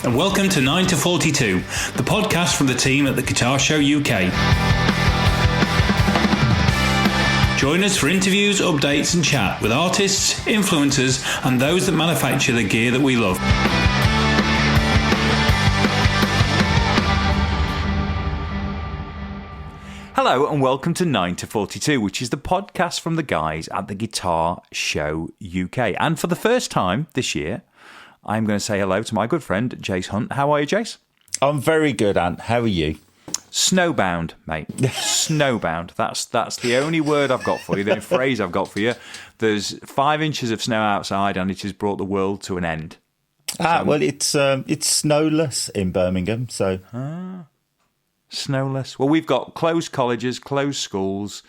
and welcome to 9 to 42, the podcast from the team at the Guitar Show UK. Join us for interviews, updates and chat with artists, influencers and those that manufacture the gear that we love. Hello and welcome to 9 to 42, which is the podcast from the guys at the Guitar Show UK. And for the first time this year, I'm going to say hello to my good friend, Jace Hunt. How are you, Jace? I'm very good, Ant. How are you? Snowbound, mate. Snowbound. That's the only word I've got for you, the only phrase I've got for you. There's 5 inches of snow outside and it has brought the world to an end. Well, it's snowless in Birmingham, so... Snowless. Well, we've got closed colleges, closed schools.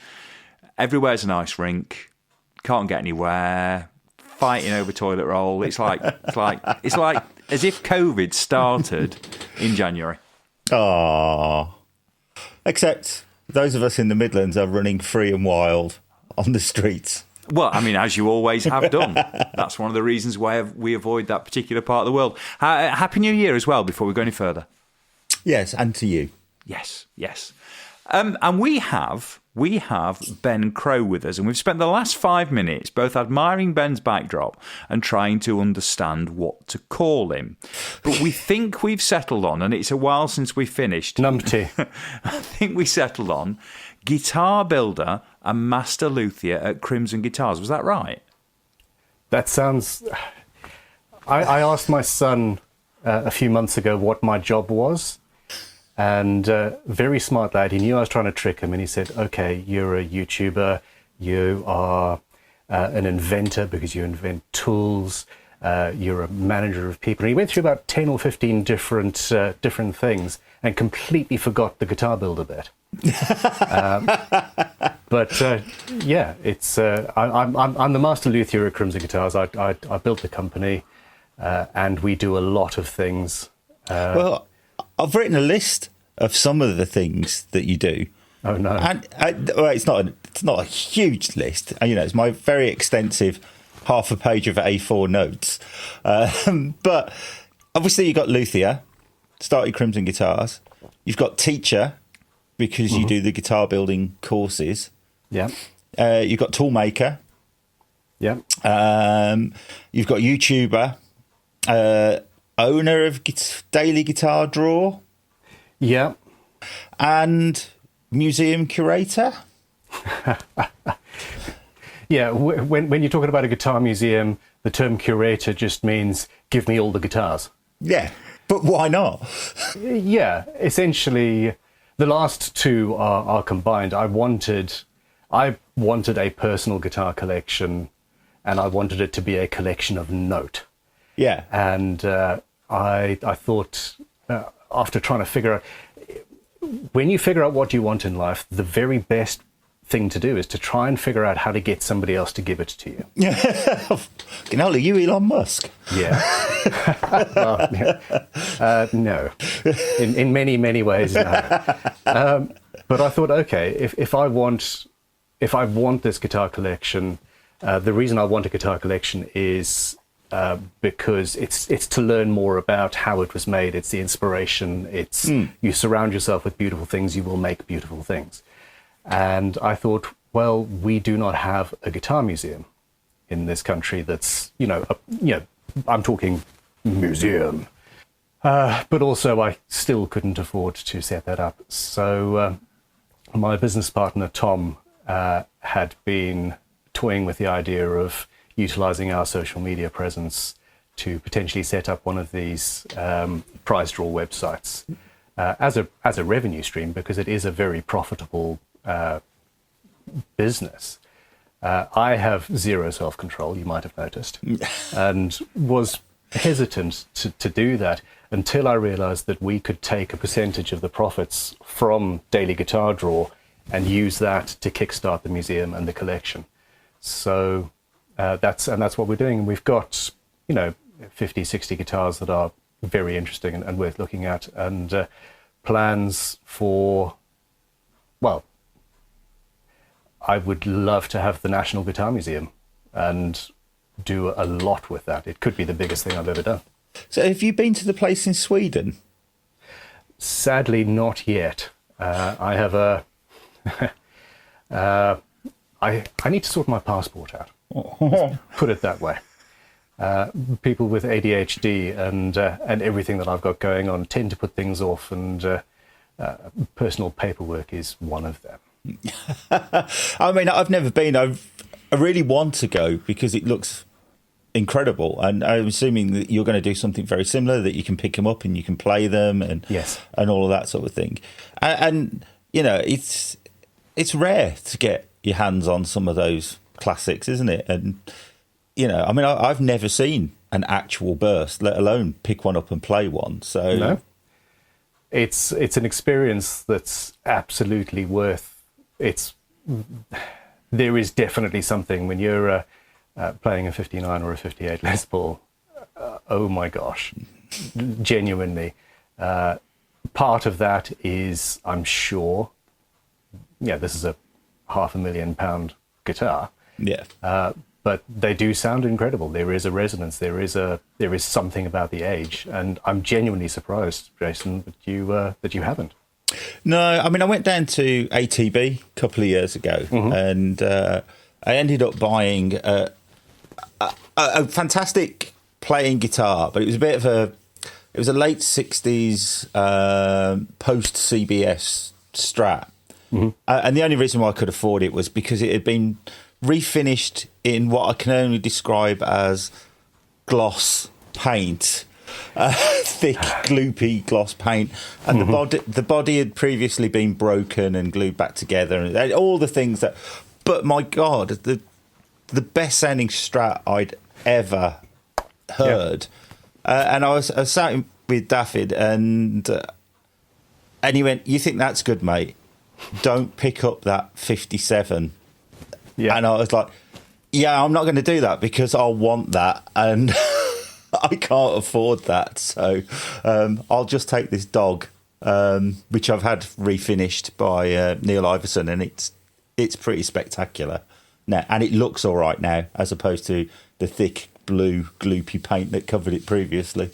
Everywhere's an ice rink. Can't get anywhere. Fighting over toilet roll. It's like as if COVID started in January. Ah, except those of us in the Midlands are running free and wild on the streets. Well, I mean, as you always have done. That's one of the reasons why we avoid that particular part of the world. Happy New Year as well, before we go any further. Yes, and to you. Yes. And we have Ben Crowe with us, and we've spent the last 5 minutes both admiring Ben's backdrop and trying to understand what to call him. But we think we've settled on, and it's a while since we finished. Numpty. I think we settled on guitar builder and master luthier at Crimson Guitars. Was that right? That sounds... I asked my son a few months ago what my job was. And very smart lad, he knew I was trying to trick him, and he said, okay, you're a YouTuber, you are an inventor because you invent tools, you're a manager of people. And he went through about 10 or 15 different things and completely forgot the guitar builder bit. Yeah, it's I'm the master luthier at Crimson Guitars. I built the company, and we do a lot of things. Well, I've written a list of some of the things that you do. Oh no! And well, it's not a huge list. You know, it's my very extensive half a page of A4 notes. But obviously, you've got luthier, started Crimson Guitars. You've got teacher because you do the guitar building courses. Yeah. You've got toolmaker. Yeah. You've got YouTuber. Owner of Daily Guitar Drawer. Yeah. And museum curator. Yeah, when you're talking about a guitar museum, the term curator just means give me all the guitars. Yeah, but why not? Yeah, essentially, the last two are combined. I wanted a personal guitar collection, and I wanted it to be a collection of note. Yeah. And I thought, after trying to figure out, when you figure out what you want in life, the very best thing to do is to try and figure out how to get somebody else to give it to you. Can I you Elon Musk? Yeah. Well, no. In many, many ways, no. But I thought, okay, if I want this guitar collection, the reason I want a guitar collection is because it's to learn more about how it was made. It's the inspiration. It's you surround yourself with beautiful things, you will make beautiful things. And I thought, well, we do not have a guitar museum in this country that's, I'm talking museum. But also I still couldn't afford to set that up. So my business partner, Tom, had been toying with the idea of utilizing our social media presence to potentially set up one of these prize draw websites as a revenue stream, because it is a very profitable business. I have zero self-control, you might have noticed, and was hesitant to do that until I realized that we could take a percentage of the profits from Daily Guitar Draw and use that to kickstart the museum and the collection. So that's what we're doing. And we've got, 50, 60 guitars that are very interesting and worth looking at, and plans for, well, I would love to have the National Guitar Museum and do a lot with that. It could be the biggest thing I've ever done. So have you been to the place in Sweden? Sadly, not yet. I have a. I need to sort my passport out. Let's put it that way. People with ADHD and everything that I've got going on tend to put things off, and personal paperwork is one of them. I mean, I've never been. I really want to go because it looks incredible, and I'm assuming that you're going to do something very similar, that you can pick them up and you can play them, and yes, and all of that sort of thing. And you know, it's rare to get your hands on some of those classics, isn't it? And you know, I mean, I've never seen an actual burst, let alone pick one up and play one. So no, it's an experience that's absolutely worth. There is definitely something when you're playing a 59 or a 58 Les Paul. Oh my gosh, genuinely. Part of that is, I'm sure, this is a £500,000 guitar. Yeah. But they do sound incredible. There is a resonance. There is something about the age, and I'm genuinely surprised, Jason, that you haven't. No, I mean, I went down to ATB a couple of years ago, and I ended up buying a fantastic playing guitar, but it was a late 60s post CBS Strat. And the only reason why I could afford it was because it had been refinished in what I can only describe as gloss paint. Thick, gloopy gloss paint, and the body had previously been broken and glued back together, and all the things that. But my God, the best sounding Strat I'd ever heard, and I was sat with Daffyd, and he went, "You think that's good, mate? Don't pick up that 57." Yeah, and I was like, "Yeah, I'm not going to do that because I'll want that, and." I can't afford that, so I'll just take this dog, which I've had refinished by Neil Iverson, and it's pretty spectacular now, and it looks all right now, as opposed to the thick blue gloopy paint that covered it previously.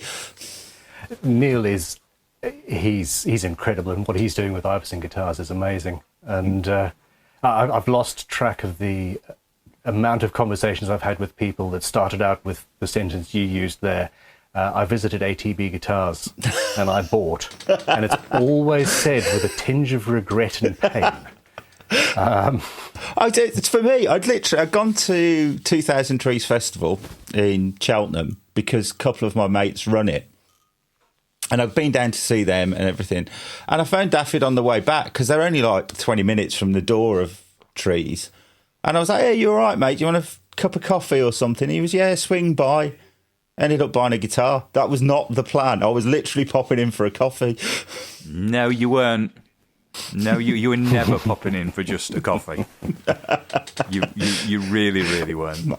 Neil he's incredible, and what he's doing with Iverson guitars is amazing. And I've lost track of the amount of conversations I've had with people that started out with the sentence you used there. I visited ATB Guitars and I bought, and it's always said with a tinge of regret and pain. It's for me. I'd gone to 2000 Trees Festival in Cheltenham because a couple of my mates run it, and I've been down to see them and everything. And I found Daffyd on the way back because they're only like 20 minutes from the door of Trees. And I was like, "Hey, you all right, mate? Do you want a cup of coffee or something?" He was, "Yeah, swing by." Ended up buying a guitar. That was not the plan. I was literally popping in for a coffee. No, you weren't. No, you were never popping in for just a coffee. You really, really weren't.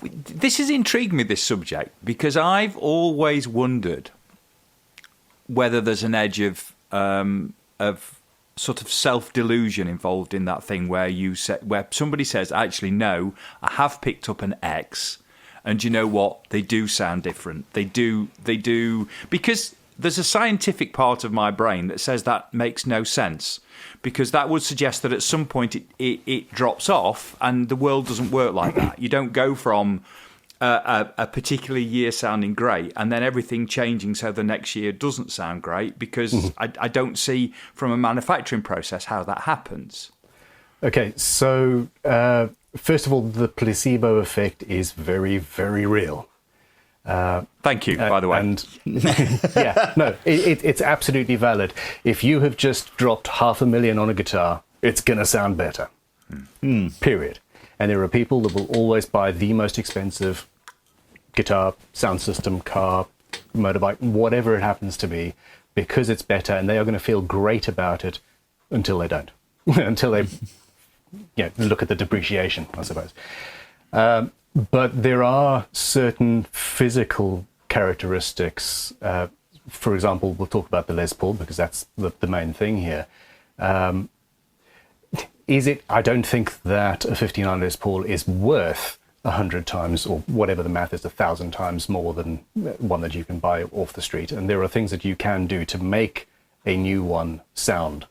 This has intrigued me, this subject, because I've always wondered whether there's an edge of sort of self-delusion involved in that thing where where somebody says, actually, no, I have picked up an X, and you know what? They do sound different. They do, because there's a scientific part of my brain that says that makes no sense, because that would suggest that at some point it drops off, and the world doesn't work like that. You don't go from a particular year sounding great and then everything changing so the next year doesn't sound great, because I don't see from a manufacturing process how that happens. Okay, so first of all, the placebo effect is very, very real. Thank you, by the way. And yeah, no, it's absolutely valid. If you have just dropped $500,000 on a guitar, it's going to sound better. Period. And there are people that will always buy the most expensive guitar, sound system, car, motorbike, whatever it happens to be, because it's better, and they are going to feel great about it until they don't, until they look at the depreciation, I suppose. But there are certain physical characteristics. For example, we'll talk about the Les Paul because that's the main thing here. I don't think that a 59 Les Paul is worth 100 times, or whatever the math is, 1,000 times more than one that you can buy off the street. And there are things that you can do to make a new one sound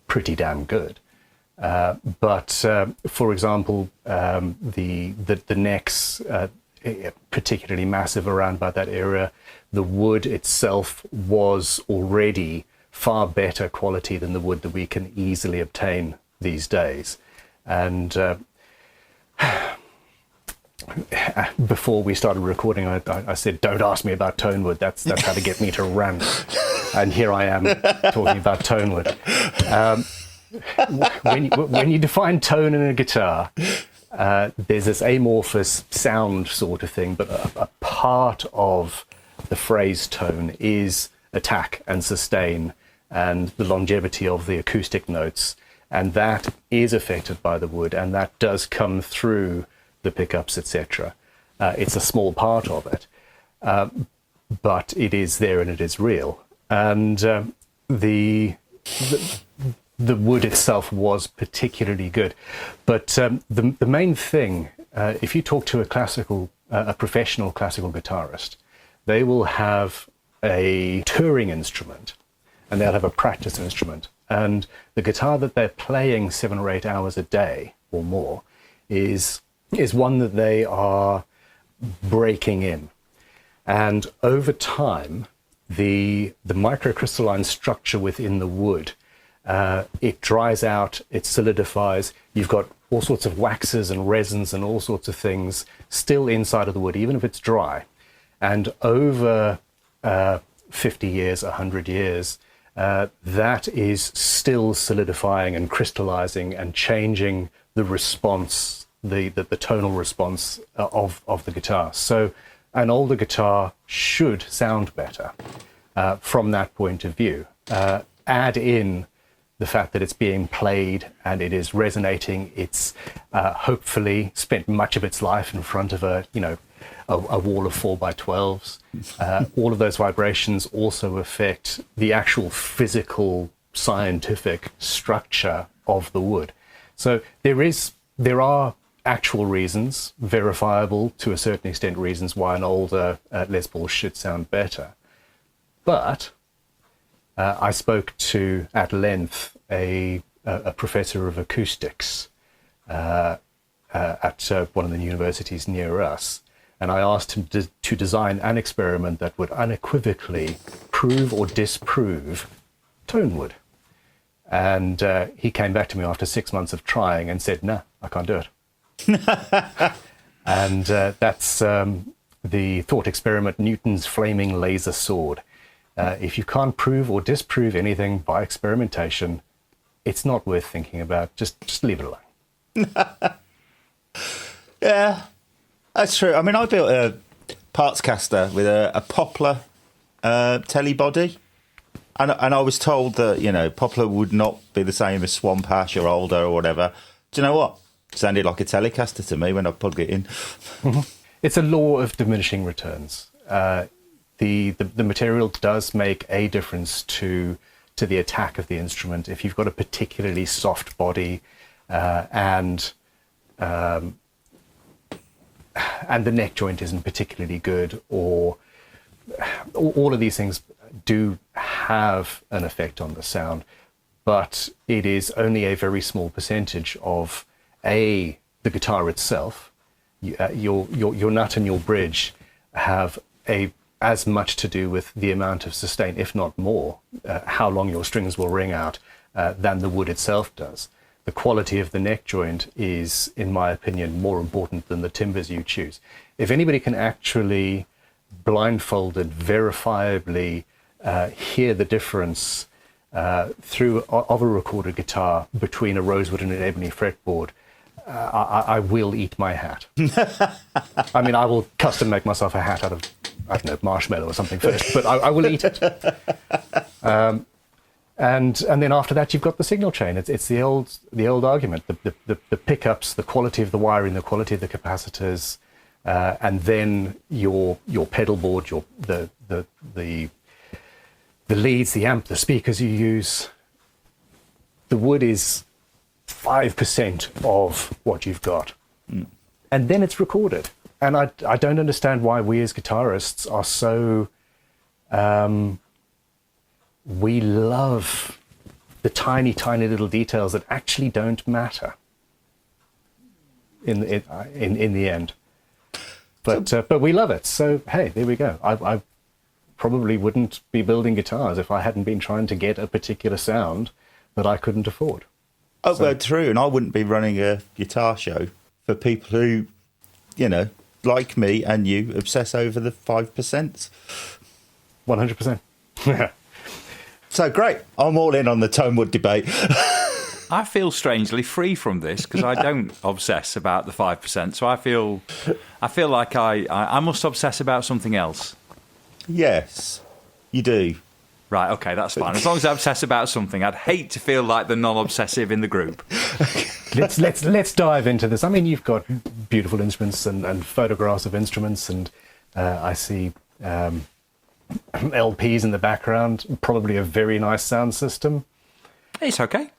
pretty damn good. But for example, the necks, particularly massive around about that area, the wood itself was already far better quality than the wood that we can easily obtain these days. And before we started recording, I said, don't ask me about tone wood. That's how to get me to rant. And here I am talking about tone wood. When you define tone in a guitar, there's this amorphous sound sort of thing, but a part of the phrase tone is attack and sustain and the longevity of the acoustic notes. And that is affected by the wood, and that does come through the pickups, etc. It's a small part of it, but it is there and it is real. And the wood itself was particularly good. But the main thing, if you talk to a professional classical guitarist, they will have a touring instrument and they'll have a practice instrument. And the guitar that they're playing 7 or 8 hours a day or more is one that they are breaking in. And over time, the microcrystalline structure within the wood, it dries out, it solidifies. You've got all sorts of waxes and resins and all sorts of things still inside of the wood, even if it's dry. And over 50 years, 100 years, that is still solidifying and crystallizing and changing the response, the tonal response of the guitar. So an older guitar should sound better from that point of view. Add in the fact that it's being played and it is resonating. It's hopefully spent much of its life in front of a wall of 4x12s. All of those vibrations also affect the actual physical scientific structure of the wood. So there are actual reasons, verifiable to a certain extent reasons why an older Les Paul should sound better. But I spoke to, at length, a professor of acoustics at one of the universities near us, and I asked him to design an experiment that would unequivocally prove or disprove tone wood. And he came back to me after 6 months of trying and said, "No, I can't do it." And that's the thought experiment, Newton's flaming laser sword. If you can't prove or disprove anything by experimentation, it's not worth thinking about. Just leave it alone. Yeah, that's true. I mean, I built a parts caster with a poplar telly body, and I was told that poplar would not be the same as swamp ash or alder or whatever. Do you know what? It sounded like a Telecaster to me when I plugged it in. It's a law of diminishing returns. The material does make a difference to the attack of the instrument. If you've got a particularly soft body and the neck joint isn't particularly good, or all of these things do have an effect on the sound, but it is only a very small percentage of the guitar itself. Your nut and your bridge have as much to do with the amount of sustain, if not more, how long your strings will ring out, than the wood itself does. The quality of the neck joint is, in my opinion, more important than the timbers you choose. If anybody can actually blindfolded, verifiably hear the difference of a recorded guitar between a rosewood and an ebony fretboard, I will eat my hat. I mean, I will custom make myself a hat out of, I don't know, marshmallow or something first, but I will eat it. And then after that, you've got the signal chain. It's the old argument: the pickups, the quality of the wiring, the quality of the capacitors, and then your pedal board, the leads, the amp, the speakers you use. The wood is 5% of what you've got. and then it's recorded. And I don't understand why we as guitarists are so... we love the tiny, tiny little details that actually don't matter in the end. But we love it. So, hey, there we go. I probably wouldn't be building guitars if I hadn't been trying to get a particular sound that I couldn't afford. Oh, well, true. And I wouldn't be running a guitar show for people who, like me and you, obsess over the 5%. 100%. So great. I'm all in on the Tonewood debate. I feel strangely free from this because I don't obsess about the 5%. So I feel like I must obsess about something else. Yes, you do. Right, okay, that's fine. As long as I obsess about something, I'd hate to feel like the non-obsessive in the group. Let's dive into this. I mean, you've got beautiful instruments and photographs of instruments, and I see LPs in the background. Probably a very nice sound system. It's okay.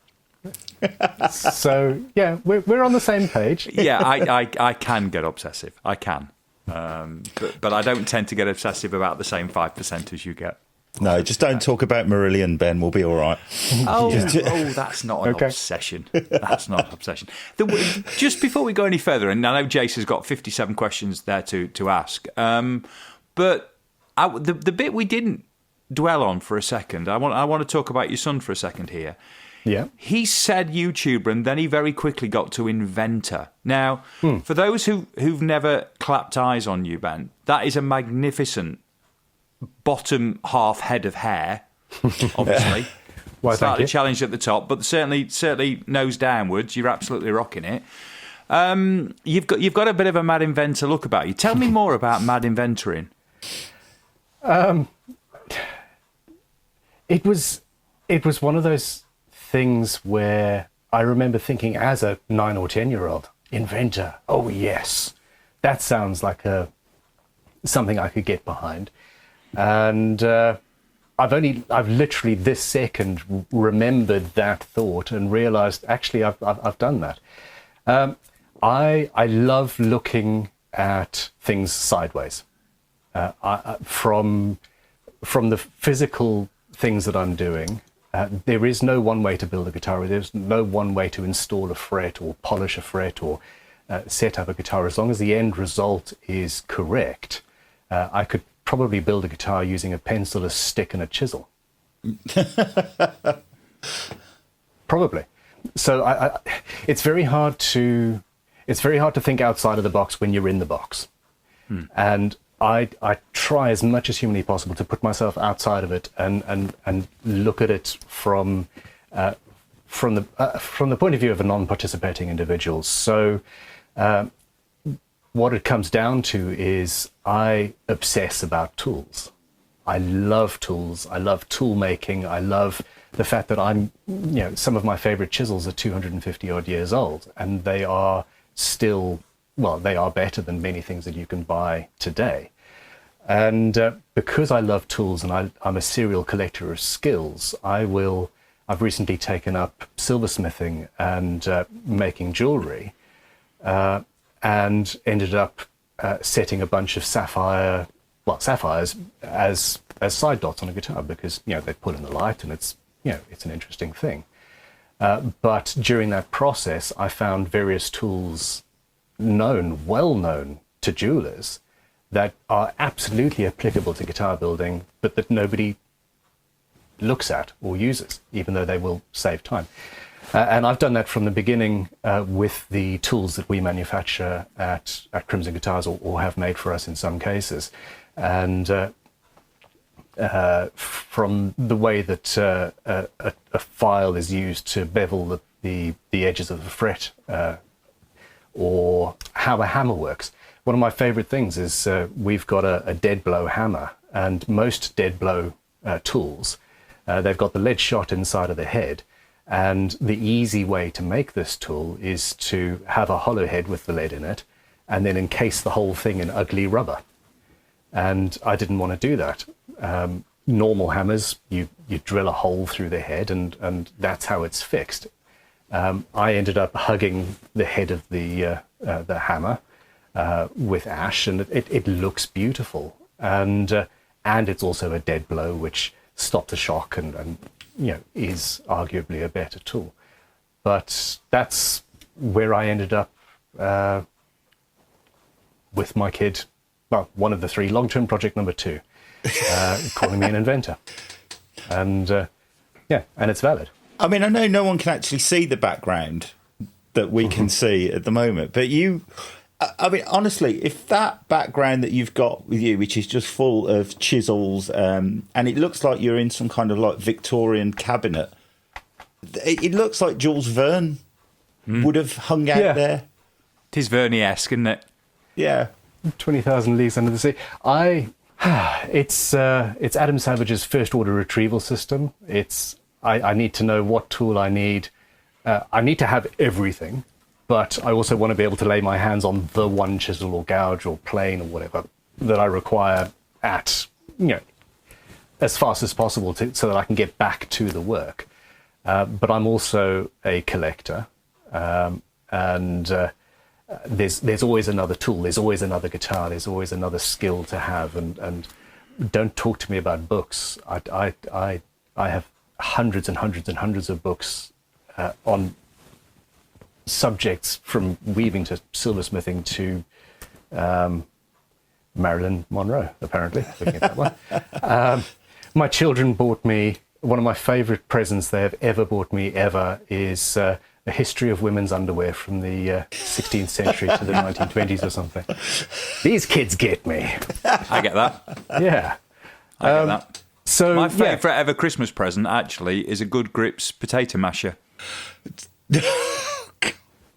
So yeah, we're on the same page. Yeah, I can get obsessive. I can, but I don't tend to get obsessive about the same 5% as you get. No, just don't talk about Marillion, Ben. We'll be all right. Oh, that's not an obsession. That's not an obsession. Just before we go any further, and I know Jace has got 57 questions there to ask, but the bit we didn't dwell on for a second, I want to talk about your son for a second here. Yeah. He said YouTuber, and then he very quickly got to inventor. Now, for those who've never clapped eyes on you, Ben, that is a magnificent bottom half head of hair, obviously. Well, Slightly challenged at the top, but certainly nose downwards. You're absolutely rocking it. You've got a bit of a mad inventor look about you. Tell me more about mad inventoring. It was one of those things where I remember thinking as a 9 or 10-year-old, inventor. Oh yes, that sounds like something I could get behind. And I've literally this second remembered that thought and realized actually I've done that. I love looking at things sideways. From the physical things that I'm doing, there is no one way to build a guitar. There's no one way to install a fret or polish a fret or set up a guitar. As long as the end result is correct, I could probably build a guitar using a pencil, a stick, and a chisel. Probably. So it's very hard to think outside of the box when you're in the box. And I try as much as humanly possible to put myself outside of it and look at it from the point of view of a non-participating individual. So what it comes down to is I obsess about tools. I love tools. I love tool making. I love the fact that some of my favorite chisels are 250 odd years old, and they are still, they are better than many things that you can buy today. And because I love tools and I'm a serial collector of skills, I've recently taken up silversmithing and making jewelry, and ended up setting a bunch of sapphires as side dots on a guitar because they pull in the light and it's an interesting thing. But during that process, I found various tools well known to jewelers that are absolutely applicable to guitar building, but that nobody looks at or uses, even though they will save time. And I've done that from the beginning with the tools that we manufacture at Crimson Guitars or have made for us in some cases. And from the way that a file is used to bevel the edges of the fret or how a hammer works. One of my favorite things is we've got a dead blow hammer, and most dead blow tools, they've got the lead shot inside of the head. And the easy way to make this tool is to have a hollow head with the lead in it and then encase the whole thing in ugly rubber. And I didn't want to do that. Normal hammers, you drill a hole through the head and that's how it's fixed. I ended up hugging the head of the hammer with ash, and it looks beautiful, and it's also a dead blow, which stops the shock and is arguably a better tool. But that's where I ended up with my kid. Well, one of the three, long-term project number 2, calling me an inventor, and and it's valid. I mean, I know no one can actually see the background that we can see at the moment, but I mean, honestly, if that background that you've got with you, which is just full of chisels, and it looks like you're in some kind of like Victorian cabinet, it looks like Jules Verne would have hung out there. It is Verne-esque, isn't it? Yeah. 20,000 Leagues Under the Sea. It's Adam Savage's first order retrieval system. I need to know what tool I need. I need to have everything, but I also want to be able to lay my hands on the one chisel or gouge or plane or whatever that I require at, as fast as possible so that I can get back to the work. But I'm also a collector, and there's always another tool, there's always another guitar, there's always another skill to have, and don't talk to me about books. I have hundreds and hundreds and hundreds of books on subjects from weaving to silversmithing to Marilyn Monroe, apparently, looking at that one. My children bought me, one of my favorite presents they have ever bought me ever is a history of women's underwear from the 16th century to the 1920s or something. These kids get me. I get that. Yeah. I get that. So my favourite ever Christmas present, actually, is a Good Grips potato masher.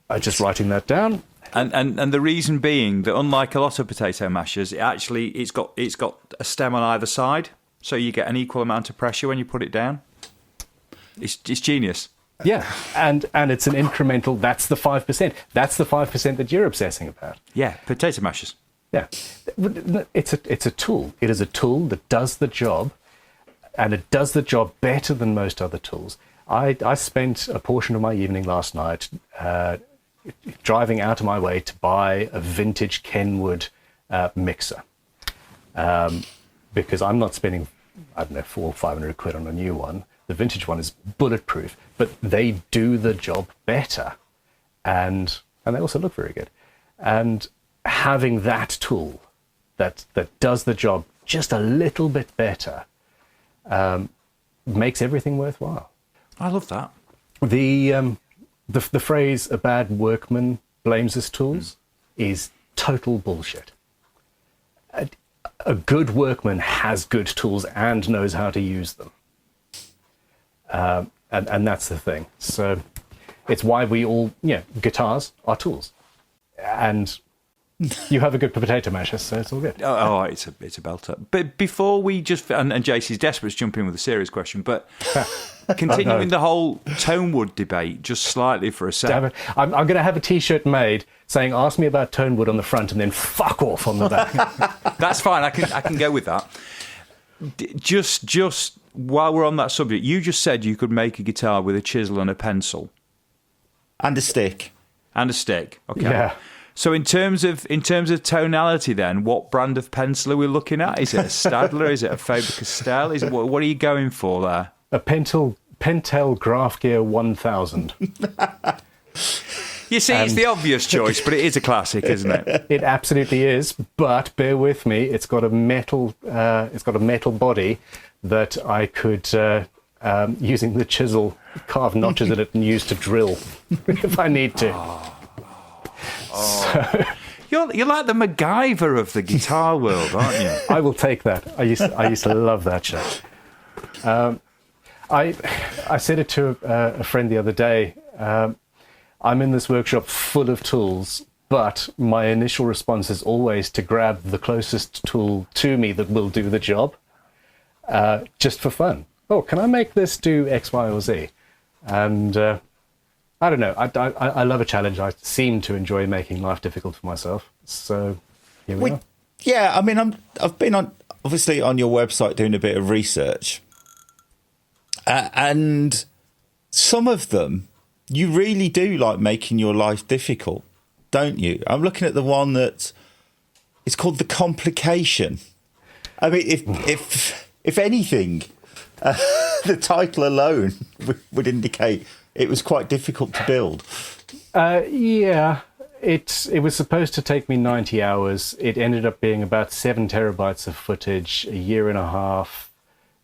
I'm just writing that down. And the reason being that, unlike a lot of potato mashers, it's got a stem on either side, so you get an equal amount of pressure when you put it down. It's genius. Yeah, and it's an incremental. That's the 5%. That's the 5% that you're obsessing about. Yeah, potato mashers. Yeah, it's a tool. It is a tool that does the job, and it does the job better than most other tools. I spent a portion of my evening last night driving out of my way to buy a vintage Kenwood mixer, because I'm not spending, I don't know, 400 or 500 quid on a new one. The vintage one is bulletproof, but they do the job better, and they also look very good. And having that tool that does the job just a little bit better makes everything worthwhile. I love that. The phrase "a bad workman blames his tools" is total bullshit. A good workman has good tools and knows how to use them. And that's the thing. So it's why we all, guitars are tools. And you have a good potato masher, so it's all good. Oh, it's a belter. But before we just, and JC's desperate to jump in with a serious question, but continuing the whole Tonewood debate just slightly for a second. I'm going to have a T-shirt made saying "Ask me about Tonewood" on the front and then "fuck off" on the back. That's fine. I can go with that. Just while we're on that subject, you just said you could make a guitar with a chisel and a pencil And a stick. and a stick. Okay. Yeah. So in terms of tonality, then, what brand of pencil are we looking at? Is it a Stadler? Is it a Faber-Castell? What are you going for there? A Pentel Graph Gear 1000. You see, it's the obvious choice, but it is a classic, isn't it? It absolutely is, but bear with me. It's got a metal body that I could, using the chisel, carve notches in it and use to drill if I need to. So, You're like the MacGyver of the guitar world, aren't you? I will take that. I used to love that show. I said it to a friend the other day. I'm in this workshop full of tools, but my initial response is always to grab the closest tool to me that will do the job, just for fun. Oh, can I make this do X, Y, or Z? And I don't know. I love a challenge. I seem to enjoy making life difficult for myself. So here we are. Yeah, I mean, I've been obviously on your website doing a bit of research, and some of them you really do like making your life difficult, don't you? I'm looking at the one that it's called The Complication. I mean, if anything, the title alone would indicate it was quite difficult to build. Yeah, it was supposed to take me 90 hours. It ended up being about 7 terabytes of footage, a year and a half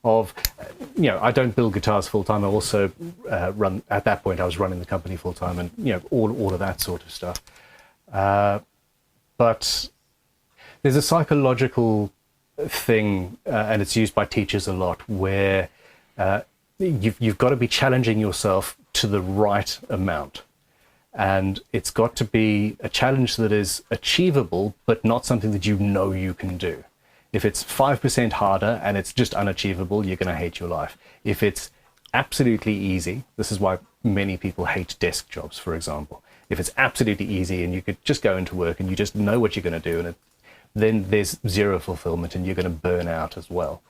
of, I don't build guitars full time. I also run, at that point I was running the company full time, and, all of that sort of stuff. But there's a psychological thing, and it's used by teachers a lot, where you've got to be challenging yourself to the right amount. And it's got to be a challenge that is achievable, but not something that you can do. If it's 5% harder and it's just unachievable, you're going to hate your life. If it's absolutely easy, this is why many people hate desk jobs, for example. If it's absolutely easy and you could just go into work and you just know what you're going to do, then there's zero fulfillment and you're going to burn out as well.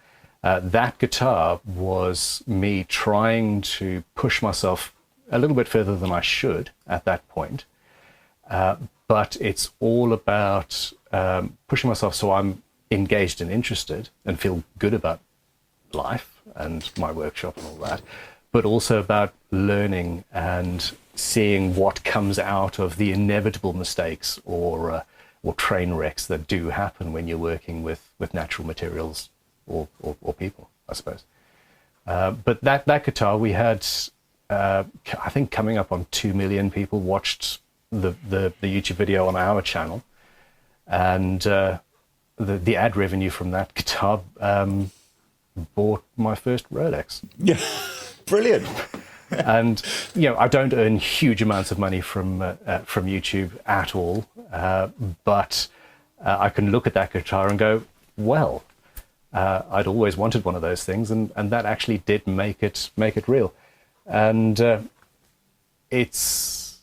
That guitar was me trying to push myself a little bit further than I should at that point. But it's all about pushing myself so I'm engaged and interested and feel good about life and my workshop and all that, but also about learning and seeing what comes out of the inevitable mistakes or train wrecks that do happen when you're working with natural materials or people, I suppose. But that guitar, we had, I think, coming up on 2 million people watched the YouTube video on our channel, and the ad revenue from that guitar bought my first Rolex. Yeah, brilliant. And I don't earn huge amounts of money from YouTube at all, but I can look at that guitar and go, well, I'd always wanted one of those things, and that actually did make it real. And it's,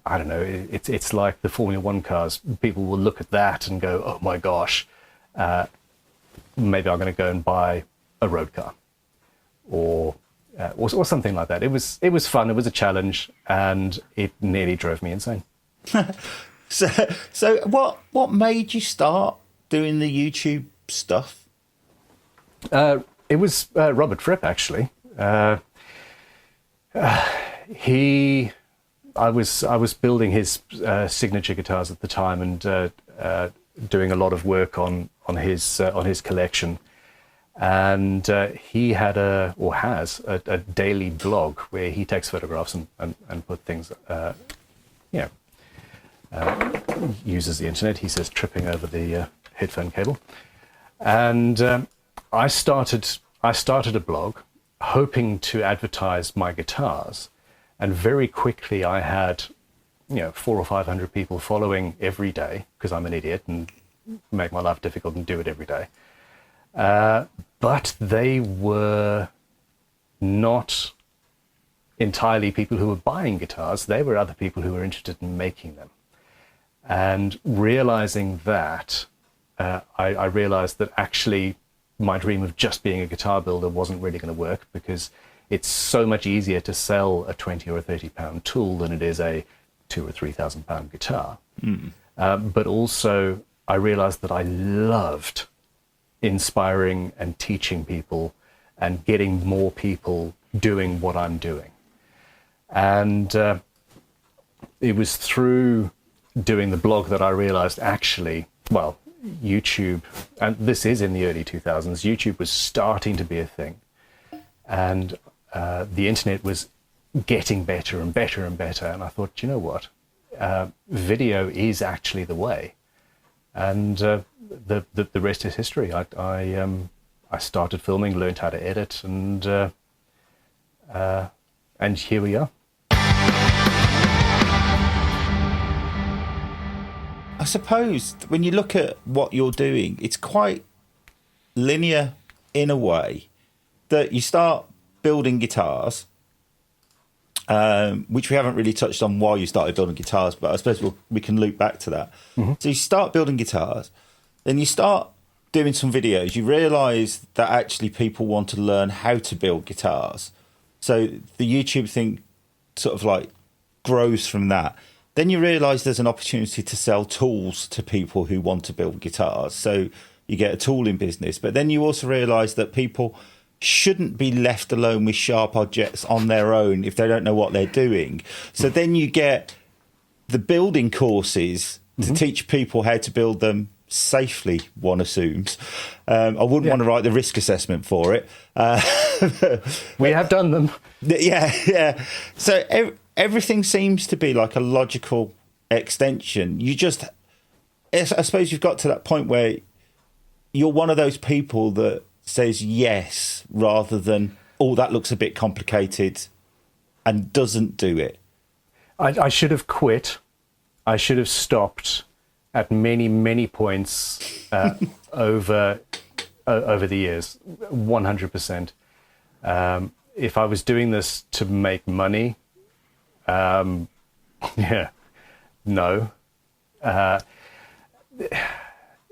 I don't know, it's like the Formula One cars. People will look at that and go, oh my gosh, maybe I'm going to go and buy a road car, or something like that. It was fun. It was a challenge, and it nearly drove me insane. So what made you start doing the YouTube stuff? It was Robert Fripp, actually. I was building his signature guitars at the time, and doing a lot of work on his collection. And he had has a daily blog where he takes photographs and put things, uses the internet. He says tripping over the headphone cable. And I started a blog hoping to advertise my guitars. And very quickly I had, 400 or 500 people following every day, because I'm an idiot and make my life difficult and do it every day. But they were not entirely people who were buying guitars. They were other people who were interested in making them. And realizing that, I realized that actually my dream of just being a guitar builder wasn't really going to work, because it's so much easier to sell a 20 or a 30 pound tool than it is a 2,000 or 3,000 pound guitar. But also I realized that I loved inspiring and teaching people and getting more people doing what I'm doing. And it was through doing the blog that I realized actually, well, YouTube, and this is in the early 2000s, YouTube was starting to be a thing. And the internet was getting better and better and better. And I thought, you know what? Video is actually the way. And the rest is history. I started filming, learned how to edit, and here we are. I suppose when you look at what you're doing, it's quite linear in a way, that you start building guitars, which we haven't really touched on why you started building guitars, but I suppose we can loop back to that. Mm-hmm. So you start building guitars, then you start doing some videos. You realise that actually people want to learn how to build guitars. So the YouTube thing sort of like grows from that. Then you realise there's an opportunity to sell tools to people who want to build guitars. So you get a tooling business. But then you also realise that people shouldn't be left alone with sharp objects on their own if they don't know what they're doing. So then you get the building courses to teach people how to build them safely, one assumes. I wouldn't want to write the risk assessment for it. We have done them. Yeah. So everything seems to be like a logical extension. I suppose you've got to that point where you're one of those people that says yes rather than, oh, that looks a bit complicated, and doesn't do it. I should have quit. I should have stopped at many points over the years, 100%. If I was doing this to make money, no.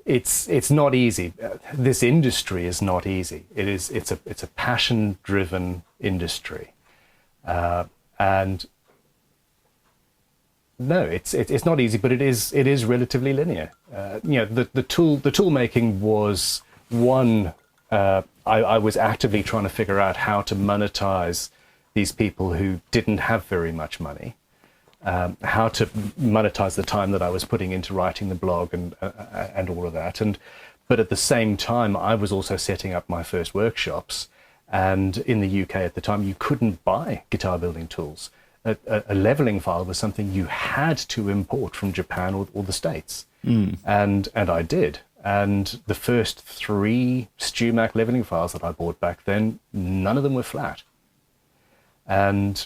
It's not easy. This industry is not easy. It's a passion-driven industry, and no, it's not easy. But it is relatively linear. The tool making was one. I was actively trying to figure out how to monetize these people who didn't have very much money. How to monetize the time that I was putting into writing the blog and all of that. But at the same time, I was also setting up my first workshops. And in the UK at the time, you couldn't buy guitar building tools. A leveling file was something you had to import from Japan or the States. And I did. And the first 3 StewMac leveling files that I bought back then, none of them were flat. And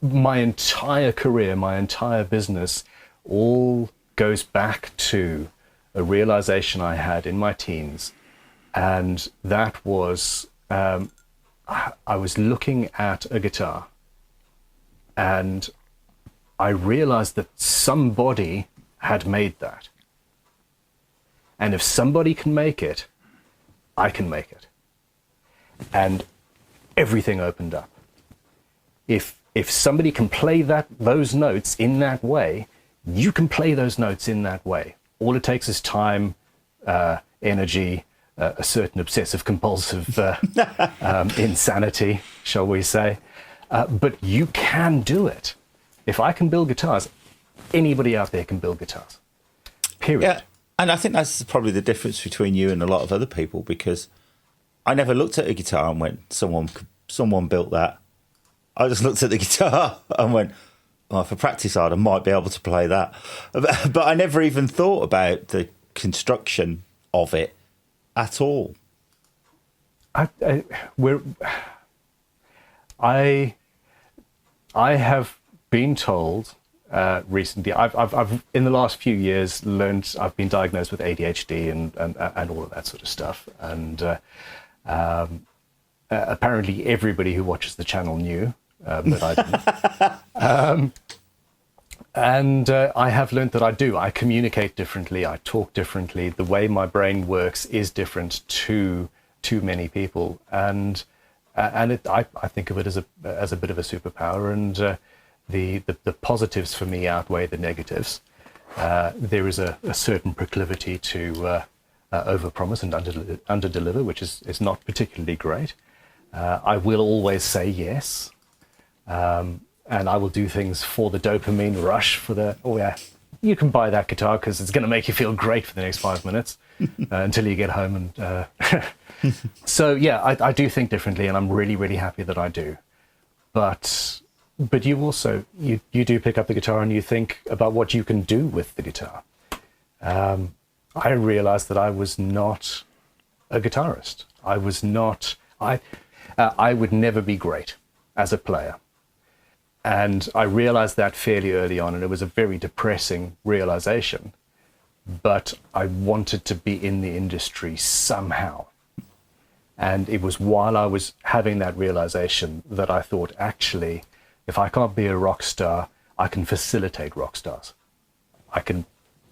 my entire career, my entire business, all goes back to a realization I had in my teens. And that was, I was looking at a guitar and I realized that somebody had made that. And if somebody can make it, I can make it. And everything opened up. If somebody can play those notes in that way, you can play those notes in that way. All it takes is time, energy, a certain obsessive compulsive insanity, shall we say. But you can do it. If I can build guitars, anybody out there can build guitars. Period. Yeah, and I think that's probably the difference between you and a lot of other people, because I never looked at a guitar and went, someone built that. I just looked at the guitar and went, oh, if I practice hard, I might be able to play that. But I never even thought about the construction of it at all. I have been told recently. I've in the last few years learned. I've been diagnosed with ADHD and all of that sort of stuff. And apparently, everybody who watches the channel knew. But I didn't. And I have learned that I communicate differently, I talk differently, the way my brain works is different to many people, and I think of it as a bit of a superpower, and the positives for me outweigh the negatives. There is a certain proclivity to overpromise and underdeliver, which is not particularly great. I will always say yes. And I will do things for the dopamine rush, you can buy that guitar because it's going to make you feel great for the next 5 minutes until you get home. And so, yeah, I do think differently, and I'm really, really happy that I do. But you also, you do pick up the guitar and you think about what you can do with the guitar. I realized that I was not a guitarist. I would never be great as a player. And I realized that fairly early on, and it was a very depressing realization. But I wanted to be in the industry somehow. And it was while I was having that realization that I thought, actually, if I can't be a rock star, I can facilitate rock stars. I can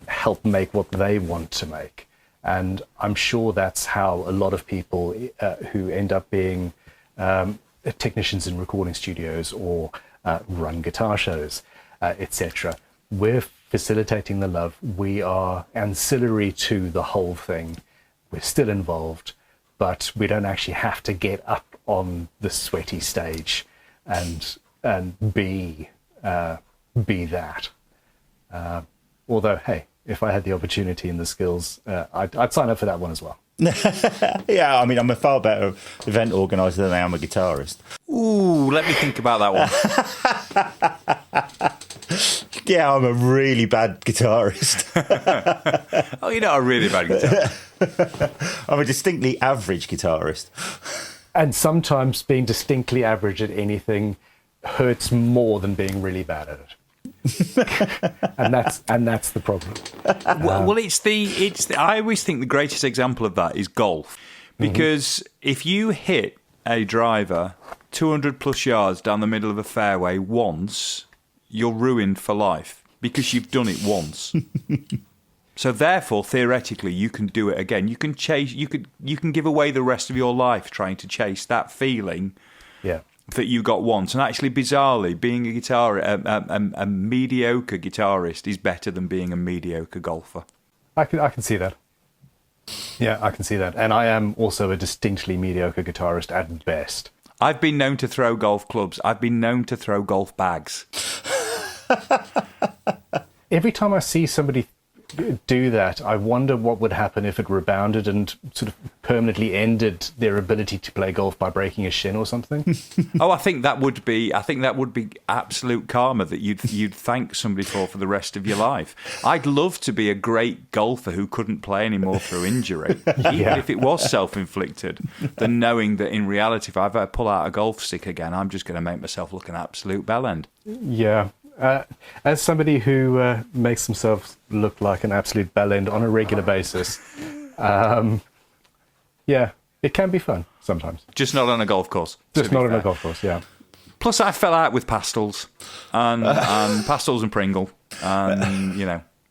help make what they want to make. And I'm sure that's how a lot of people who end up being technicians in recording studios or run guitar shows. etc. We're facilitating the love. We are ancillary to the whole thing. We're still involved, but we don't actually have to get up on the sweaty stage and be that. Although, hey, if I had the opportunity and the skills, I'd sign up for that one as well. Yeah, I mean, I'm a far better event organizer than I am a guitarist. Ooh, let me think about that one. Yeah, I'm a really bad guitarist. Oh, you're not a really bad guitarist. I'm a distinctly average guitarist. And sometimes being distinctly average at anything hurts more than being really bad at it. and that's the problem. Well, it's the. I always think the greatest example of that is golf, because if you hit a driver 200 plus yards down the middle of a fairway once, you're ruined for life because you've done it once. So therefore, theoretically, you can do it again. You can chase. You can give away the rest of your life trying to chase that feeling. Yeah. That you got once. And actually, bizarrely, being a mediocre guitarist is better than being a mediocre golfer. I can see that. Yeah, I can see that. And I am also a distinctly mediocre guitarist at best. I've been known to throw golf clubs. I've been known to throw golf bags. Every time I see somebody do that, I wonder what would happen if it rebounded and sort of permanently ended their ability to play golf by breaking a shin or something. Oh, I think that would be absolute karma that you'd thank somebody for the rest of your life. I'd love to be a great golfer who couldn't play anymore through injury, even if it was self-inflicted, than knowing that in reality, if I ever pull out a golf stick again, I'm just going to make myself look an absolute bellend. Yeah. As somebody who makes themselves look like an absolute bellend on a regular basis, yeah, it can be fun sometimes. Just not on a golf course. Just not on a golf course, yeah. Plus, I fell out with pastels and pastels and Pringle, and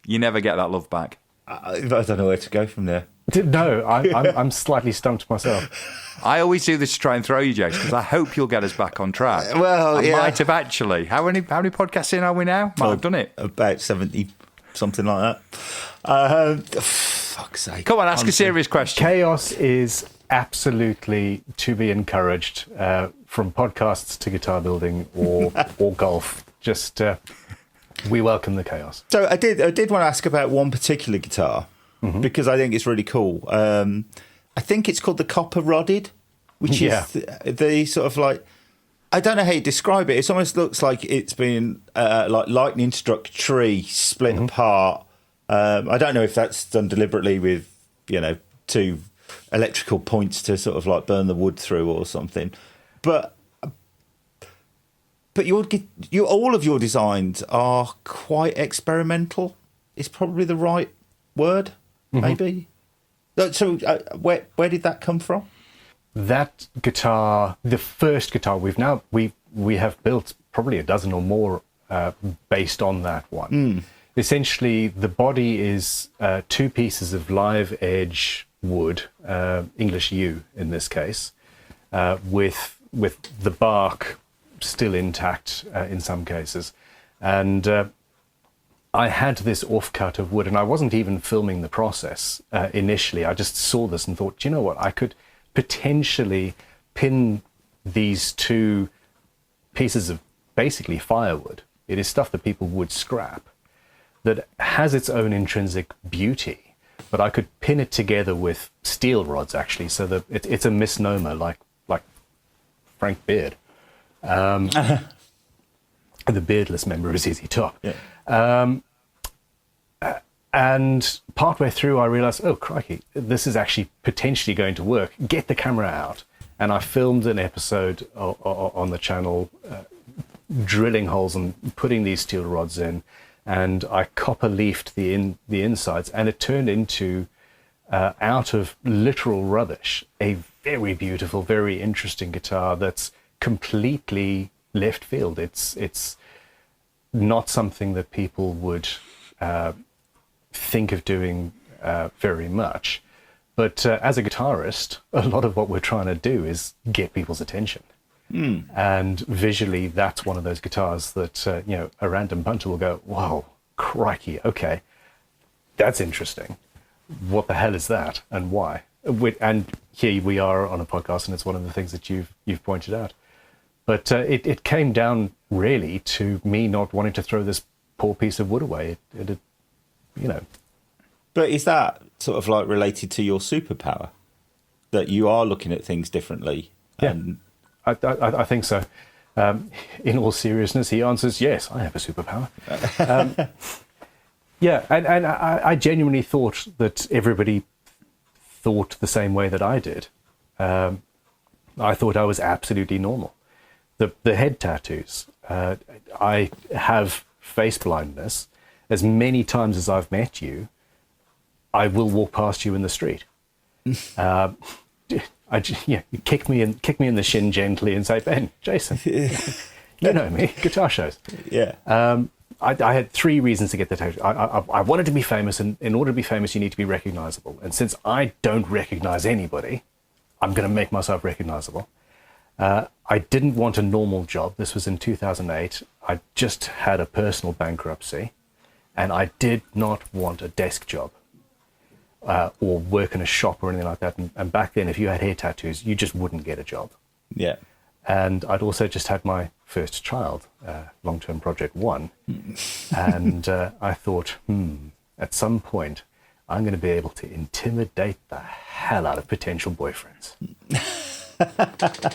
you never get that love back. I don't know where to go from there. No, I'm slightly stumped myself. I always do this to try and throw you, James, because I hope you'll get us back on track. Well, I might have actually. How many podcasts in are we now? Might have done it. About 70, something like that. Fuck's sake. Come on, ask a serious question. Chaos is absolutely to be encouraged, from podcasts to guitar building or golf. Just we welcome the chaos. So I did want to ask about one particular guitar because I think it's really cool. I think it's called the Copper Rodded, which is the sort of like, I don't know how you describe it. It almost looks like it's been like lightning struck tree split apart. I don't know if that's done deliberately with, two electrical points to sort of like burn the wood through or something. But all of your designs are quite experimental. Is probably the right word, maybe. So where did that come from? That guitar, the first guitar we have built probably a dozen or more based on that one. Essentially, the body is two pieces of live edge wood, English yew in this case, with the bark still intact in some cases. And I had this offcut of wood, and I wasn't even filming the process initially. I just saw this and thought, you know what, I could potentially pin these two pieces of basically firewood. It is stuff that people would scrap that has its own intrinsic beauty, but I could pin it together with steel rods, actually, so that it's a misnomer, like Frank Beard. The beardless member of ZZ Top. Yeah. And partway through, I realized, oh, crikey, this is actually potentially going to work. Get the camera out. And I filmed an episode on the channel, drilling holes and putting these steel rods in. And I copper leafed the insides, and it turned into, out of literal rubbish, a very beautiful, very interesting guitar that's completely left field. It's not something that people would think of doing very much. But as a guitarist, a lot of what we're trying to do is get people's attention. And visually, that's one of those guitars that, a random punter will go, wow, crikey, okay, that's interesting. What the hell is that and why? And here we are on a podcast, and it's one of the things that you've pointed out. But it came down really to me not wanting to throw this poor piece of wood away. It But is that sort of like related to your superpower? That you are looking at things differently? Yeah, I think so. In all seriousness, he answers, yes, I have a superpower. Yeah, and I genuinely thought that everybody thought the same way that I did. I thought I was absolutely normal. The head tattoos, I have face blindness. As many times as I've met you, I will walk past you in the street. You kick me in the shin gently and say, Ben, Jason, you know me, guitar shows. Yeah. I had 3 reasons to get the tattoo. I wanted to be famous, and in order to be famous, you need to be recognizable. And since I don't recognize anybody, I'm going to make myself recognizable. I didn't want a normal job. This was in 2008. I just had a personal bankruptcy, and I did not want a desk job or work in a shop or anything like that. And back then, if you had hair tattoos, you just wouldn't get a job. Yeah. And I'd also just had my first child, long-term project 1. And I thought, at some point, I'm going to be able to intimidate the hell out of potential boyfriends.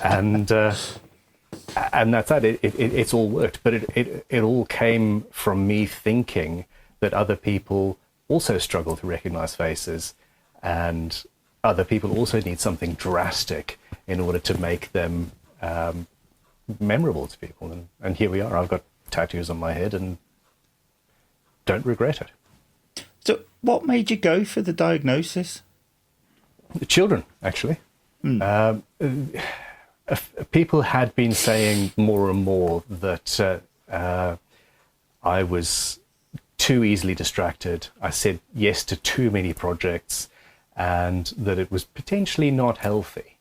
And that's that. It's all worked. But it all came from me thinking that other people also struggle to recognize faces, and other people also need something drastic in order to make them memorable to people. And here we are. I've got tattoos on my head and don't regret it. So what made you go for the diagnosis? The children, actually. People had been saying more and more that I was too easily distracted. I said yes to too many projects, and that it was potentially not healthy.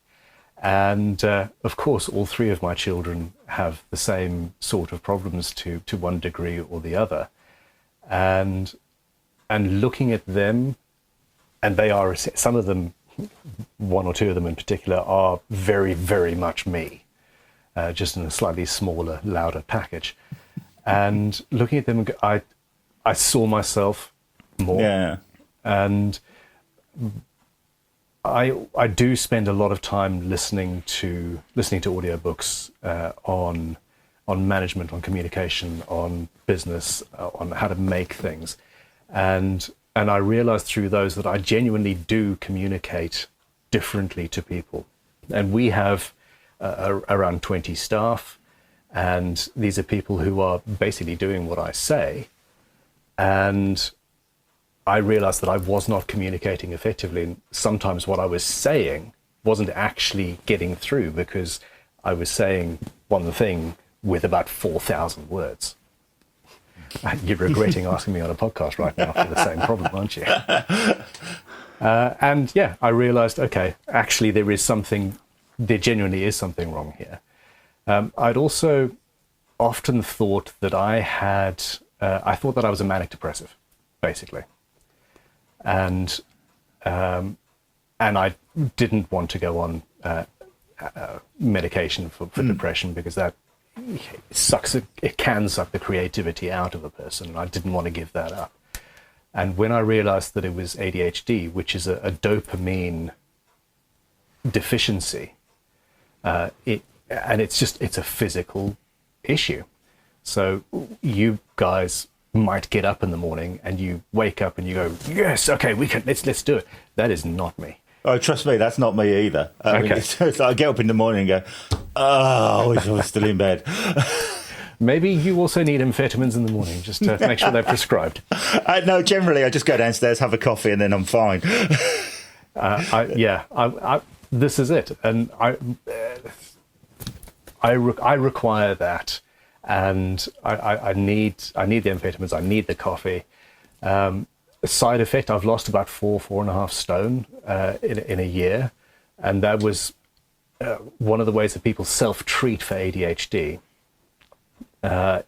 And of course, all 3 of my children have the same sort of problems to one degree or the other. And looking at them, and they are, some of them, 1 or 2 of them in particular, are very, very much me, just in a slightly smaller, louder package. And looking at them, I saw myself more. Yeah. And I do spend a lot of time listening to audiobooks on management, on communication, on business, on how to make things. And I realized through those that I genuinely do communicate differently to people. And we have around 20 staff, and these are people who are basically doing what I say. And I realized that I was not communicating effectively. And sometimes what I was saying wasn't actually getting through because I was saying one thing with about 4,000 words. You're regretting asking me on a podcast right now for the same problem, aren't you? And yeah, I realized, okay, actually there genuinely is something wrong here. I'd also often thought that I thought that I was a manic depressive, basically. And I didn't want to go on medication for depression because that it can suck the creativity out of a person, and I didn't want to give that up. And when I realized that it was ADHD, which is a dopamine deficiency, it's a physical issue. So you guys might get up in the morning and you wake up and you go, yes, okay, let's do it. That is not me. Oh, trust me, that's not me either. I mean, it's like I get up in the morning and go, oh, I wish I was still in bed. Maybe you also need amphetamines in the morning, just to make sure they're prescribed. No, generally I just go downstairs, have a coffee, and then I'm fine. This is it. And I require that. And I need the amphetamines, I need the coffee. Side effect, I've lost about 4.5 stone in a year. And that was one of the ways that people self-treat for ADHD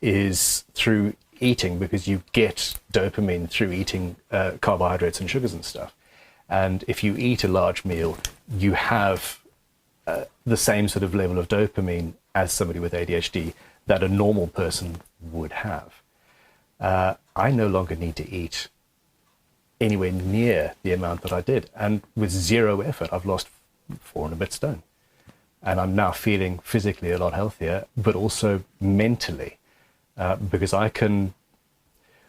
is through eating, because you get dopamine through eating carbohydrates and sugars and stuff. And if you eat a large meal, you have the same sort of level of dopamine as somebody with ADHD that a normal person would have. I no longer need to eat anywhere near the amount that I did. And with zero effort, I've lost 4 and a bit stone. And I'm now feeling physically a lot healthier, but also mentally, because I can,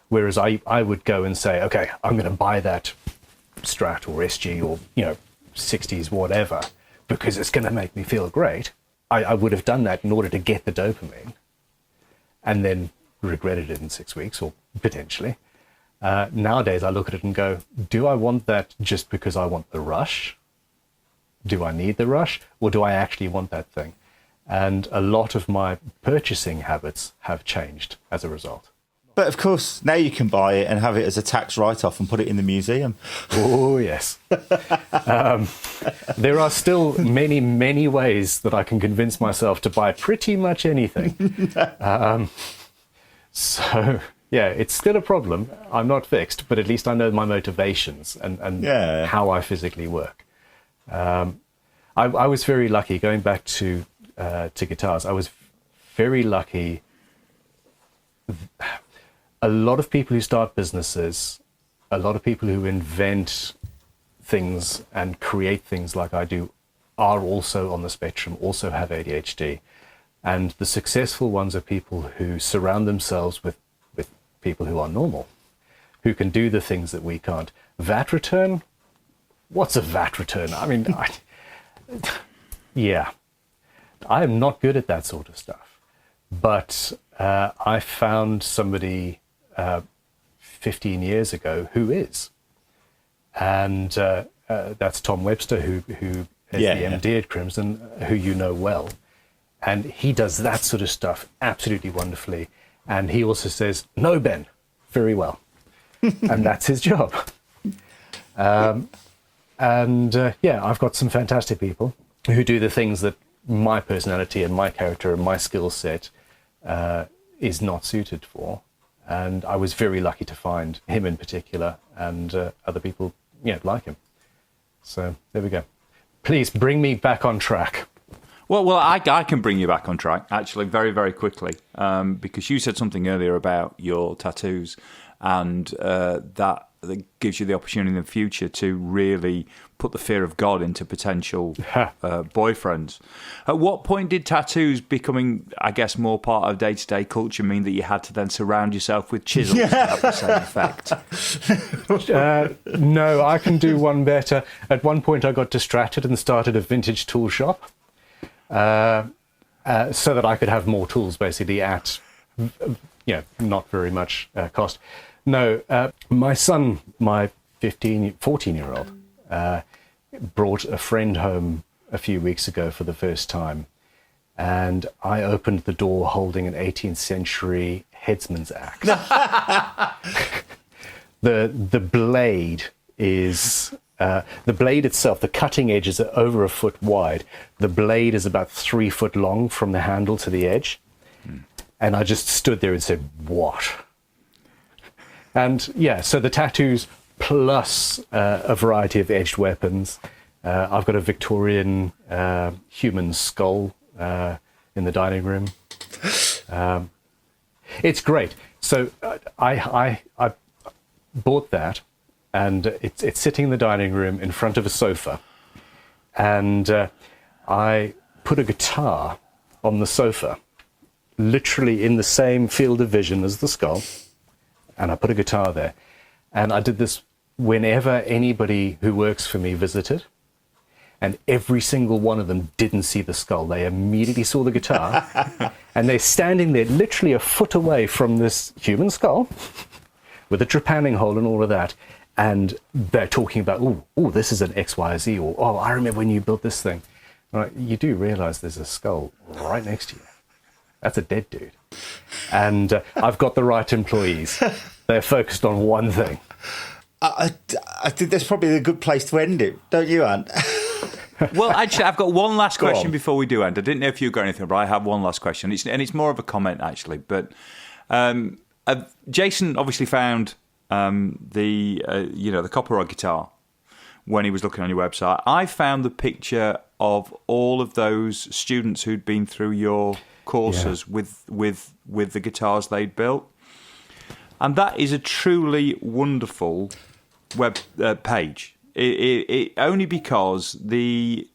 whereas I would go and say, okay, I'm going to buy that Strat or SG or, 60s, whatever, because it's going to make me feel great. I would have done that in order to get the dopamine and then regretted it in 6 weeks or potentially. Nowadays, I look at it and go, do I want that just because I want the rush? Do I need the rush, or do I actually want that thing? And a lot of my purchasing habits have changed as a result. But of course, now you can buy it and have it as a tax write-off and put it in the museum. Oh, yes. There are still many, many ways that I can convince myself to buy pretty much anything. So, yeah, it's still a problem. I'm not fixed, but at least I know my motivations and how I physically work. I was very lucky, going back to guitars, I was very lucky. A lot of people who start businesses, a lot of people who invent things and create things like I do are also on the spectrum, also have ADHD. And the successful ones are people who surround themselves with people who are normal, who can do the things that we can't. VAT return? What's a VAT return? I mean, yeah, I am not good at that sort of stuff. But I found somebody 15 years ago who is. And that's Tom Webster, who is the MD at Crimson, who you know well. And he does that sort of stuff absolutely wonderfully. And he also says, no, Ben, very well. And that's his job. I've got some fantastic people who do the things that my personality and my character and my skill set is not suited for. And I was very lucky to find him in particular and other people like him. So there we go. Please bring me back on track. Well, I can bring you back on track, actually, very, very quickly, because you said something earlier about your tattoos, and that gives you the opportunity in the future to really put the fear of God into potential boyfriends. At what point did tattoos becoming, I guess, more part of day-to-day culture mean that you had to then surround yourself with chisels to have the same effect? No, I can do one better. At one point, I got distracted and started a vintage tool shop. So that I could have more tools, basically, at not very much cost. No, my son, my 14-year-old, brought a friend home a few weeks ago for the first time, and I opened the door holding an 18th century headsman's axe. The blade is... the blade itself, the cutting edge is over 1 foot wide. The blade is about 3 foot long from the handle to the edge. And I just stood there and said, what? And so the tattoos plus a variety of edged weapons. I've got a Victorian human skull in the dining room. It's great. So I bought that. And it's sitting in the dining room in front of a sofa. And I put a guitar on the sofa, literally in the same field of vision as the skull. And I put a guitar there. And I did this whenever anybody who works for me visited. And every single one of them didn't see the skull. They immediately saw the guitar. And they're standing there literally 1 foot away from this human skull with a trepanning hole and all of that. And they're talking about, oh, this is an XYZ, or, oh, I remember when you built this thing. Right, you do realize there's a skull right next to you. That's a dead dude. And I've got the right employees. They're focused on one thing. I think that's probably a good place to end it, don't you, Ant? Well, actually, I've got one last question on. before we do end. I didn't know if you got anything, but I have one last question. It's more of a comment, actually. But Jason obviously found the copper rod guitar when he was looking on your website. I found the picture of all of those students who'd been through your courses with the guitars they'd built. And that is a truly wonderful web page. It only because the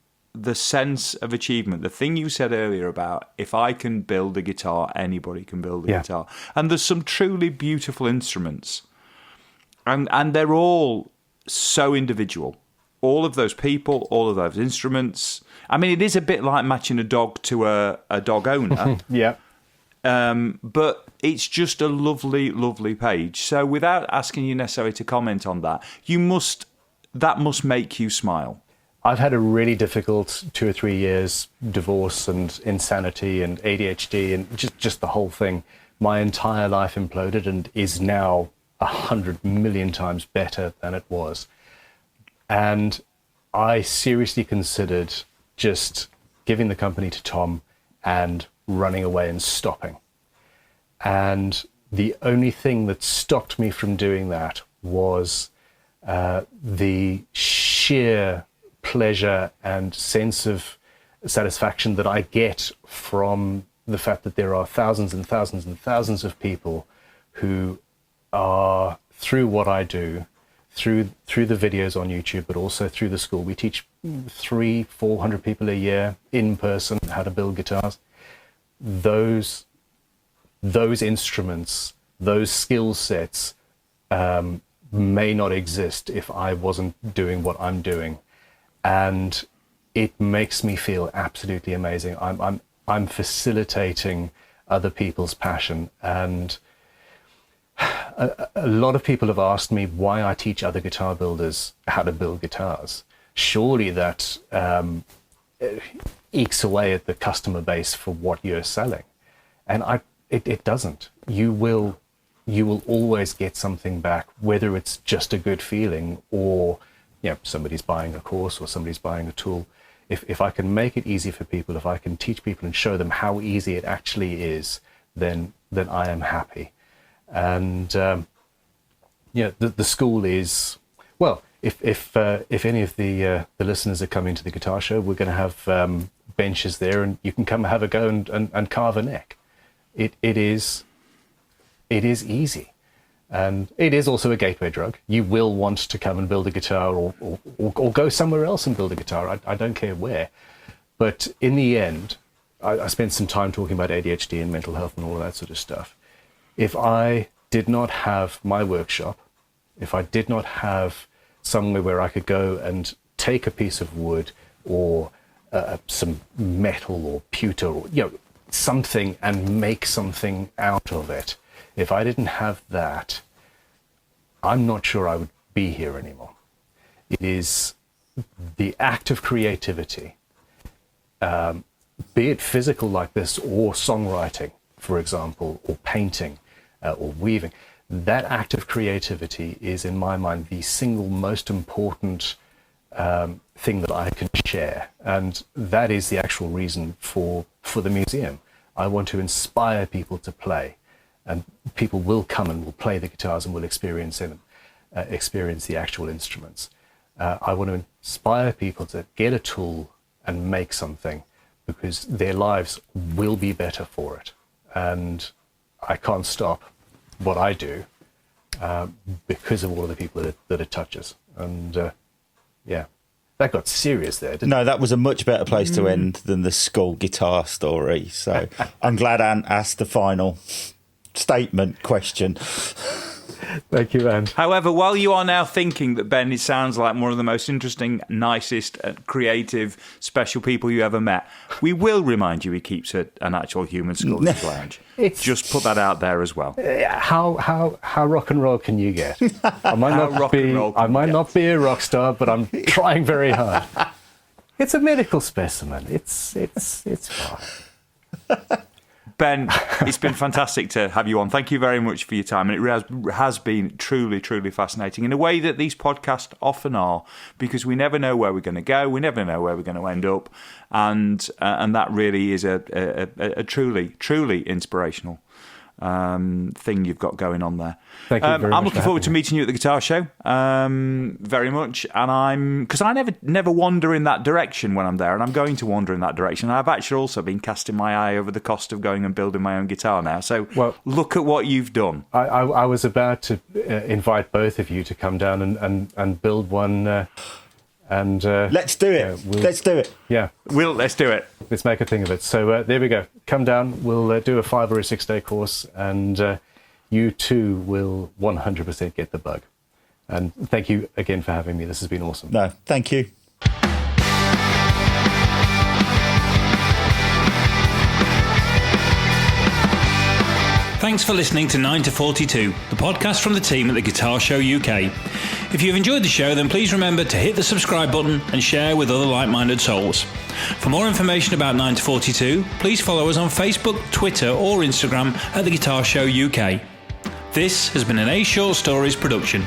sense of achievement, the thing you said earlier about if I can build a guitar, anybody can build a guitar. And there's some truly beautiful instruments. And they're all so individual. All of those people, all of those instruments. I mean, it is a bit like matching a dog to a dog owner. Yeah. But it's just a lovely, lovely page. So without asking you necessarily to comment on that, that must make you smile. I've had a really difficult 2 or 3 years, divorce and insanity and ADHD and just the whole thing. My entire life imploded and is now 100 million times better than it was. And I seriously considered just giving the company to Tom and running away and stopping. And the only thing that stopped me from doing that was the sheer pleasure and sense of satisfaction that I get from the fact that there are thousands and thousands and thousands of people who are, through what I do, through the videos on YouTube, but also through the school. We teach 300-400 people a year in person how to build guitars. Those instruments, those skill sets may not exist if I wasn't doing what I'm doing. And it makes me feel absolutely amazing. I'm facilitating other people's passion. And a lot of people have asked me why I teach other guitar builders how to build guitars. Surely that ekes away at the customer base for what you're selling. And it doesn't. You will always get something back, whether it's just a good feeling or somebody's buying a course or somebody's buying a tool. If I can make it easy for people, if I can teach people and show them how easy it actually is, then I am happy. And the school is, well, if any of the listeners are coming to the guitar show, we're going to have benches there, and you can come have a go and carve a neck. It is easy, and it is also a gateway drug. You will want to come and build a guitar, or go somewhere else and build a guitar. I don't care where, but in the end, I spent some time talking about ADHD and mental health and all of that sort of stuff. If I did not have my workshop, if I did not have somewhere where I could go and take a piece of wood or some metal or pewter or something and make something out of it, if I didn't have that, I'm not sure I would be here anymore. It is the act of creativity, be it physical like this or songwriting, for example, or painting, or weaving. That act of creativity is, in my mind, the single most important thing that I can share. And that is the actual reason for the museum. I want to inspire people to play. And people will come and will play the guitars and will experience the actual instruments. I want to inspire people to get a tool and make something, because their lives will be better for it. And I can't stop what I do because of all of the people that it touches. And that got serious there, didn't it? No, that was a much better place to end than the school guitar story. So I'm glad Anne asked the final statement question. Thank you, Anne. However, while you are now thinking that Ben, it sounds like one of the most interesting, nicest, creative, special people you ever met, we will remind you he keeps an actual human skull in his lounge. Just put that out there as well. How rock and roll can you get? I might not be a rock star, but I'm trying very hard. It's a medical specimen. It's fine. Ben, it's been fantastic to have you on. Thank you very much for your time. And it has been truly, truly fascinating in a way that these podcasts often are, because we never know where we're going to go. We never know where we're going to end up. And that really is a truly, truly inspirational thing you've got going on there. Thank you very much. I'm looking forward to meeting you at the guitar show very much, and because I never wander in that direction when I'm there, and I'm going to wander in that direction. I've actually also been casting my eye over the cost of going and building my own guitar now. So look at what you've done. I was about to invite both of you to come down and build one. Let's do it. Let's do it. Yeah, Let's do it. Let's make a thing of it. So there we go. Come down. We'll do a 5 or a 6 day course, and you too will 100% get the bug. And thank you again for having me. This has been awesome. No, thank you. Thanks for listening to 9 to 42, the podcast from the team at the Guitar Show UK. If you've enjoyed the show, then please remember to hit the subscribe button and share with other like-minded souls. For more information about 9 to 42, please follow us on Facebook, Twitter or Instagram at the Guitar Show UK. This has been an A Short Stories production.